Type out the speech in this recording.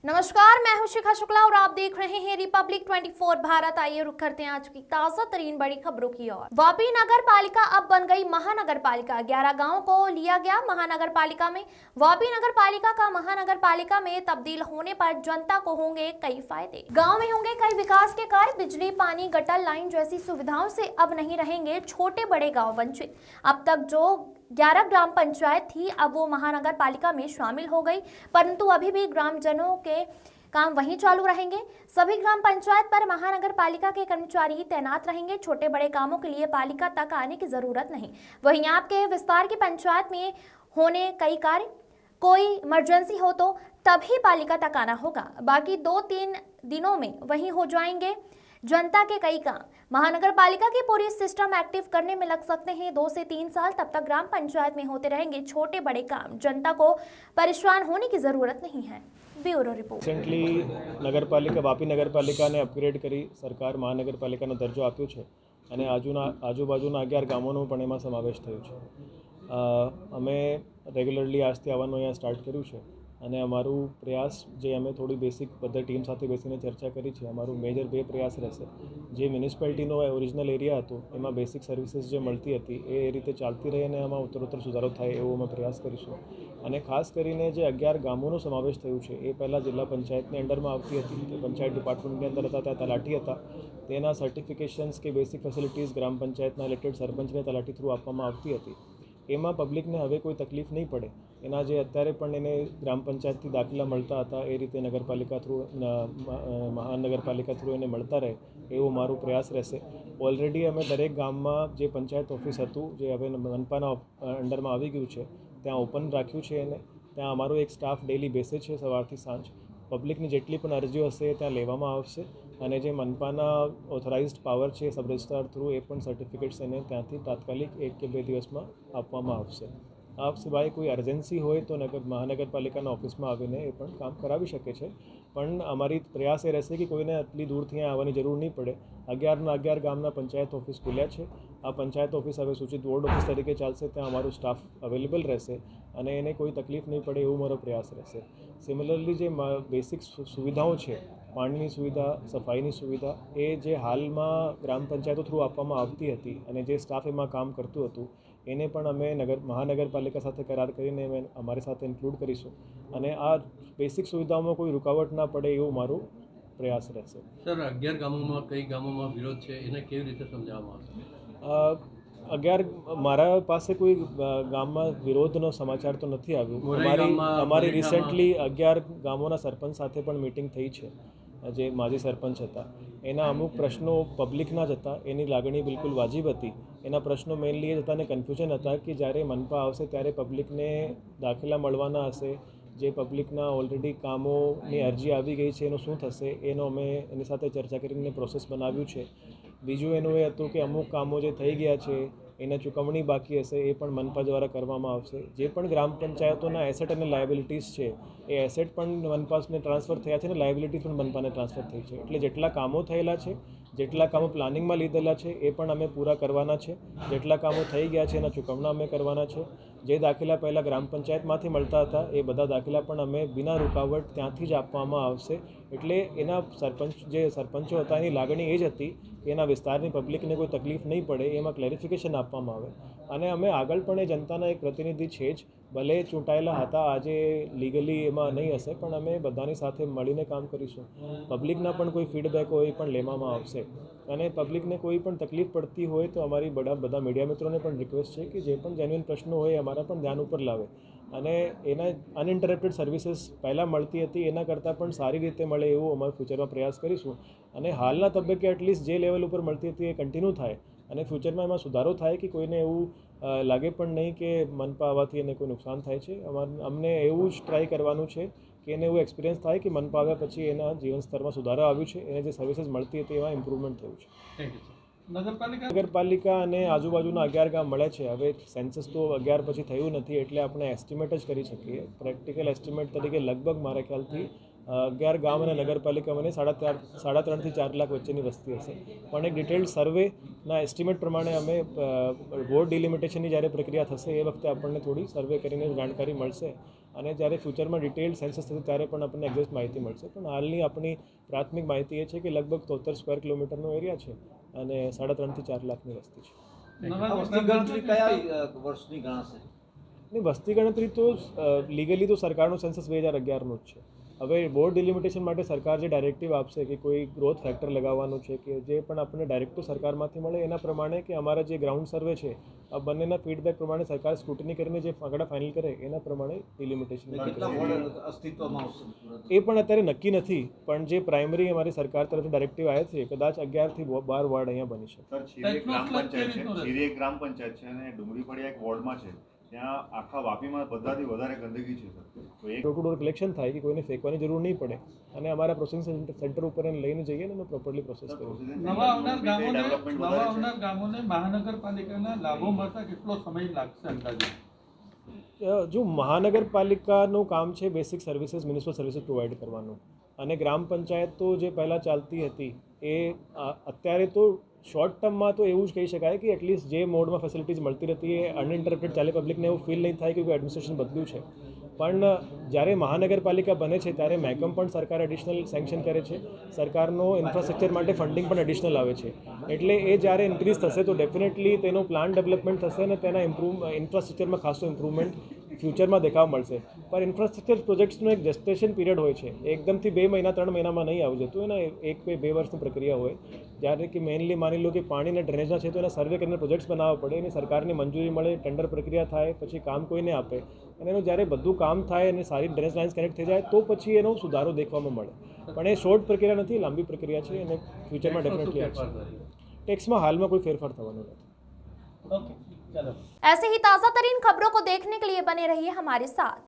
नमस्कार, मैं हूं शिखा शुक्ला और आप देख रहे हैं रिपब्लिक 24 भारत। आइए रुक करते हैं आज की ताजा तरीन बड़ी खबरों की ओर। वापी नगर पालिका अब बन गई महानगर पालिका। 11 गांवों को लिया गया महानगर पालिका में। वापी नगर पालिका का महानगर पालिका में तब्दील होने पर जनता को होंगे कई फायदे। गाँव में होंगे कई विकास के कार्य। बिजली, पानी, गटर लाइन जैसी सुविधाओं से अब नहीं रहेंगे छोटे बड़े गाँव वंचित। अब तक जो 11 ग्राम पंचायत थी, अब वो महानगर पालिका में शामिल हो गई, परंतु अभी भी ग्रामजनों के काम वहीं चालू रहेंगे। सभी ग्राम पंचायत पर महानगर पालिका के कर्मचारी तैनात रहेंगे। छोटे बड़े कामों के लिए पालिका तक आने की जरूरत नहीं। वहीं आपके विस्तार की पंचायत में होने कई कार्य, कोई इमरजेंसी हो तो तभी पालिका तक आना होगा, बाकी 2-3 दिनों में वहीं हो जाएंगे जनता के कई काम। महानगर पालिका की पूरी सिस्टम एक्टिव करने में लग सकते हैं 2 से 3 साल। तब तक ग्राम पंचायत में होते रहेंगे छोटे बड़े काम। जनता को परेशान होने की जरूरत नहीं है। Bureau report. रिसेंटली नगरपालिका वापी नगरपालिकाने अपग्रेड કરી સરકાર મહાનગરપાલિકાનો દરજ્જો આપ્યો છે અને આજુબાજુના 11 ગામોનો પણ એમાં સમાવેશ થયો છે। અમે રેગ્યુલરલી આજથી આવવાનું અહીંયા સ્ટાર્ટ કર્યું છે અને અમારું પ્રયાસ જે અમે થોડી બેસિક બધા ટીમ સાથે બેસીને ચર્ચા કરી છે, અમારું મેજર 2 પ્રયાસ રહેશે। જે મ્યુનિસિપાલિટીનો ઓરિજિનલ એરિયા હતો એમાં બેસિક સર્વિસીસ જે મળતી હતી એ રીતે ચાલતી રહે અને એમાં ઉત્તરોત્તર સુધારો થાય એવો અમે પ્રયાસ કરીશું। અને ખાસ કરીને જે 11 ગામોનો સમાવેશ થયું છે એ પહેલાં જિલ્લા પંચાયતની અંડરમાં આવતી હતી, તે પંચાયત ડિપાર્ટમેન્ટની અંદર હતા, ત્યાં તલાટી હતા। તેના સર્ટિફિકેશન્સ કે બેસિક ફેસિલિટીઝ ગ્રામ પંચાયતના ઇલેક્ટેડ સરપંચને તલાટી થ્રુ આપવામાં આવતી હતી। એમાં પબ્લિકને હવે કોઈ તકલીફ નહીં પડે એના જે અત્યારે પણ એને ગ્રામ પંચાયતથી દાખલા મળતા હતા એ રીતે નગરપાલિકા થ્રુ મહાનગરપાલિકા થ્રુ એને મળતા રહે એવો મારો પ્રયાસ રહેશે। ઓલરેડી અમે દરેક ગામમાં જે પંચાયત ઓફિસ હતું જે હવે મનપાના અંડરમાં આવી ગયું છે ત્યાં ઓપન રાખ્યું છે એને। ત્યાં અમારો એક સ્ટાફ ડેલી બેસે છે સવારથી સાંજ। પબ્લિકની જેટલી પણ અરજીઓ હશે ત્યાં લેવામાં આવશે અને જે મનપાના ઓથોરાઇઝ્ડ પાવર છે સબ રજિસ્ટ્રાર થ્રુ એ પણ સર્ટિફિકેટ્સ એને ત્યાંથી તાત્કાલિક 1 કે 2 દિવસમાં આપવામાં આવશે। આ સિવાય કોઈ અર્જન્સી હોય તો મહાનગરપાલિકાના ઓફિસમાં આવીને એ પણ કામ કરાવી શકે છે। પણ અમારી પ્રયાસ એ રહેશે કે કોઈને આટલી દૂરથી અહીંયા આવવાની જરૂર નહીં પડે। 11 ગામના પંચાયત ઓફિસ ખુલ્યા છે। આ પંચાયત ઓફિસ હવે સૂચિત વોર્ડ ઓફિસ તરીકે ચાલશે, ત્યાં અમારું સ્ટાફ અવેલેબલ રહેશે અને એને કોઈ તકલીફ નહીં પડે એવો મારો પ્રયાસ રહેશે। સિમિલરલી જે બેસિક સુવિધાઓ છે, પાણીની સુવિધા, સફાઈની સુવિધા, એ જે હાલમાં ગ્રામ પંચાયતો થ્રુ આપવામાં આવતી હતી અને જે સ્ટાફ એમાં કામ કરતું હતું એને પણ અમે મહાનગરપાલિકા સાથે કરાર કરીને અમે અમારી સાથે ઇન્ક્લુડ કરીશું અને આ બેસિક સુવિધાઓમાં કોઈ રૂકાવટ ના પડે એવો મારો પ્રયાસ રહેશે। સર, 11 ગામોમાં કઈ ગામોમાં વિરોધ છે એને કેવી રીતે સમજાવવામાં આવશે? 11 મારા પાસે કોઈ ગામમાં વિરોધનો સમાચાર તો નથી આવ્યો। અમારી રિસેન્ટલી 11 ગામોના સરપંચ સાથે પણ મિટિંગ થઈ છે। જે માજી સરપંચ હતા એના અમુક પ્રશ્નો પબ્લિકના જ હતા, એની લાગણી બિલકુલ વાજિબ હતી। એના પ્રશ્નો મેઇનલી એ હતા અને કન્ફ્યુઝન હતા કે જ્યારે મનપા આવશે ત્યારે પબ્લિકને દાખલા મળવાના હશે, જે પબ્લિકના ઓલરેડી કામોની અરજી આવી ગઈ છે એનું શું થશે એનો અમે એની સાથે ચર્ચા કરીને પ્રોસેસ બનાવ્યું છે। બીજું એનું એ હતું કે અમુક કામો જે થઈ ગયા છે એને ચૂકવણી બાકી હશે એ પણ મનપા દ્વારા કરવામાં આવશે। જે પણ ગ્રામ પંચાયતોના એસેટ અને લાયબિલિટીઝ છે એ એસેટ પણ મનપાને ટ્રાન્સફર થયા છે અને લાયબિલિટીઝ પણ મનપાને ટ્રાન્સફર થઈ છે। એટલે જેટલા કામો થયેલા છે, જેટલા કામો પ્લાનિંગમાં લીધેલા છે એ પણ અમે પૂરા કરવાના છે। જેટલા કામો થઈ ગયા છે એના ચૂકવણા અમે કરવાના છે। જે દાખલા પહેલાં ગ્રામ પંચાયતમાંથી મળતા હતા એ બધા દાખલા પણ અમે બિના રૂકાવટ ત્યાંથી જ આપવામાં આવશે। એટલે એના સરપંચો હતા એની લાગણી એ જ હતી કે એના વિસ્તારની પબ્લિકને કોઈ તકલીફ નહીં પડે એમાં ક્લેરિફિકેશન આપવામાં આવે અને અમે આગળ પણ એ જનતાના એક પ્રતિનિધિ છે જ, ભલે ચૂંટાયેલા હતા, આજે લીગલી એમાં નહીં હશે પણ અમે બધાની સાથે મળીને કામ કરીશું। પબ્લિકના પણ કોઈ ફીડબેક હોય એ પણ લેવામાં આવશે અને પબ્લિકને કોઈ પણ તકલીફ પડતી હોય તો અમારી બધા મીડિયા મિત્રોને પણ રિક્વેસ્ટ છે કે જે પણ જેન્યુઇન પ્રશ્નો હોય અમારા પણ ધ્યાન ઉપર લાવે અને એના અનઇન્ટરપ્ટેડ સર્વિસીસ પહેલાં મળતી હતી એના કરતાં પણ સારી રીતે મળે એવું અમારા ફ્યુચરમાં પ્રયાસ કરીશું અને હાલના તબક્કે એટલીસ્ટ જે લેવલ ઉપર મળતી હતી એ કન્ટિન્યુ થાય અને ફ્યુચરમાં એમાં સુધારો થાય કે કોઈને એવું લાગે પણ નહીં કે મનપા આવવાથી એને કોઈ નુકસાન થાય છે। અમને એવું જ ટ્રાય કરવાનું છે કે એને એવું એક્સપિરિયન્સ થાય કે મનપા આવ્યા પછી એના જીવન સ્તરમાં સુધારો આવ્યું છે, એને જે સર્વિસીસ મળતી હતી એમાં ઇમ્પ્રુવમેન્ટ થયું છે। Thank you sir. નગરપાલિકા અને આજુબાજુના 11 ગામ મળે છે। હવે સેન્સસ તો 11 પછી થયું નથી એટલે આપણે એસ્ટિમેટ જ કરી શકીએ। પ્રેક્ટિકલ એસ્ટિમેટ તરીકે લગભગ મારા ખ્યાલથી 11 ગામ અને નગરપાલિકા મને 3.5 થી 4 લાખ વચ્ચેની વસ્તી હશે। પણ એક ડિટેલ્ડ સર્વેના એસ્ટિમેટ પ્રમાણે અમે વોર્ડ ડિલિમિટેશનની જ્યારે પ્રક્રિયા થશે એ વખતે આપણને થોડી સર્વે કરીને જાણકારી મળશે અને જ્યારે ફ્યુચરમાં ડિટેલ્ડ સેન્સસ થશે ત્યારે પણ આપણને એક્ઝેક્ટ માહિતી મળશે. પણ હાલની આપણી પ્રાથમિક માહિતી એ છે કે લગભગ 73 સ્ક્વેર કિલોમીટરનો એરિયા છે અને 3.5 થી 4 લાખની વસ્તી છે. વસ્તી ગણતરી કયા વર્ષની ગણાશે? નહીં, વસ્તી ગણતરી તો લીગલી તો સરકારનું સેન્સસ 2011નું જ છે. હવે બોર્ડ ડિલિમિટેશન માટે સરકાર જે ડાયરેક્ટિવ આપશે કે કોઈ ગ્રોથ ફેક્ટર લગાવવાનું છે કે જે પણ આપણને ડાયરેક્ટિવ સરકારમાંથી મળે એના પ્રમાણે કે અમારા જે ગ્રાઉન્ડ સર્વે છે આ બંનેના ફીડબેક પ્રમાણે સરકાર સ્ક્રુટની કરીને જે આંકડા ફાઇનલ કરે એના પ્રમાણે ડિલિમિટેશન કેટલા વોર્ડ અસ્તિત્વમાં આવશે? એ પણ અત્યારે નક્કી નથી. પણ જે પ્રાઇમરી અમારી સરકાર તરફથી ડાયરેક્ટિવ આવ્યા છે કદાચ 11 થી 12 વોર્ડ અહીંયા બની શકે. સર, છીરી એક ગ્રામ પંચાયત છે, છીરી એક ગ્રામ પંચાયત છે અને ડુંગળી ફળિયા એક વોર્ડમાં છે. ત્યાં આખા વાપીમાં બધાથી વધારે ગંદકી છે સર. તો એક ડોર ટુ ડોર કલેક્શન થાય કે કોઈને ફેંકવાની જરૂર નહીં પડે અને અમારા પ્રોસેસિંગ સેન્ટર ઉપર એને લઈને જઈએ ને એનો પ્રોપરલી પ્રોસેસ કરીએ. નવા આવનાર ગામોને મહાનગરપાલિકાના લાભો મળતા કેટલો સમય લાગશે અંદાજે? જો મહાનગરપાલિકાનું કામ છે basic services municipal services provide કરવાનું અને ગ્રામ પંચાયત તો જે પહેલાં ચાલતી હતી એ અત્યારે તો શોર્ટ ટર્મમાં તો એવું જ કહી શકાય કે એટલીસ્ટ જે મોડમાં ફેસિલિટીઝ મળતી રહેતી એ અનઇન્ટરપ્ટેડ ચાલે. પબ્લિકને એવું ફીલ નહીં થાય કે કોઈ એડમિનિસ્ટ્રેશન બદલ્યું છે. પણ જ્યારે મહાનગરપાલિકા બને છે ત્યારે મહેકમ પણ સરકાર એડિશનલ સેન્કશન કરે છે. સરકારનો ઇન્ફ્રાસ્ટ્રક્ચર માટે ફંડિંગ પણ એડિશનલ આવે છે. એટલે એ જ્યારે ઇન્ક્રીઝ થશે તો ડેફિનેટલી તેનો પ્લાન ડેવલપમેન્ટ થશે અને તેના ઇન્ફ્રાસ્ટ્રક્ચરમાં ખાસો ઇમ્પ્રુવમેન્ટ ફ્યુચરમાં દેખાવા મળશે. પણ ઇન્ફ્રાસ્ટ્રક્ચર પ્રોજેક્ટ્સનો એક જેસ્ટેશન પીરિયડ હોય છે. એકદમથી 2 મહિના 3 મહિનામાં નહીં આવી જતું. એના 1-2 વર્ષની પ્રક્રિયા હોય. જ્યારે કે મેઇનલી માની લો કે પાણી અને ડ્રેનેજના છે તો એના સર્વે કરીને પ્રોજેક્ટ્સ બનાવવા પડે, એની સરકારની મંજૂરી મળે, ટેન્ડર પ્રક્રિયા થાય, પછી કામ કોઈને આપે અને એનું જ્યારે બધું કામ થાય અને સારી ડ્રેનેજ લાઇન્સ કનેક્ટ થઈ જાય તો પછી એનો સુધારો દેખવામાં મળે. પણ એ શોર્ટ પ્રક્રિયા નથી, લાંબી પ્રક્રિયા છે અને ફ્યુચરમાં ડેફિનેટલી આવશે. ટેક્સમાં હાલમાં કોઈ ફેરફાર થવાનો નથી. ओके, चलो। ऐसे ही ताज़ा तरीन खबरों को देखने के लिए बने रहिए हमारे साथ।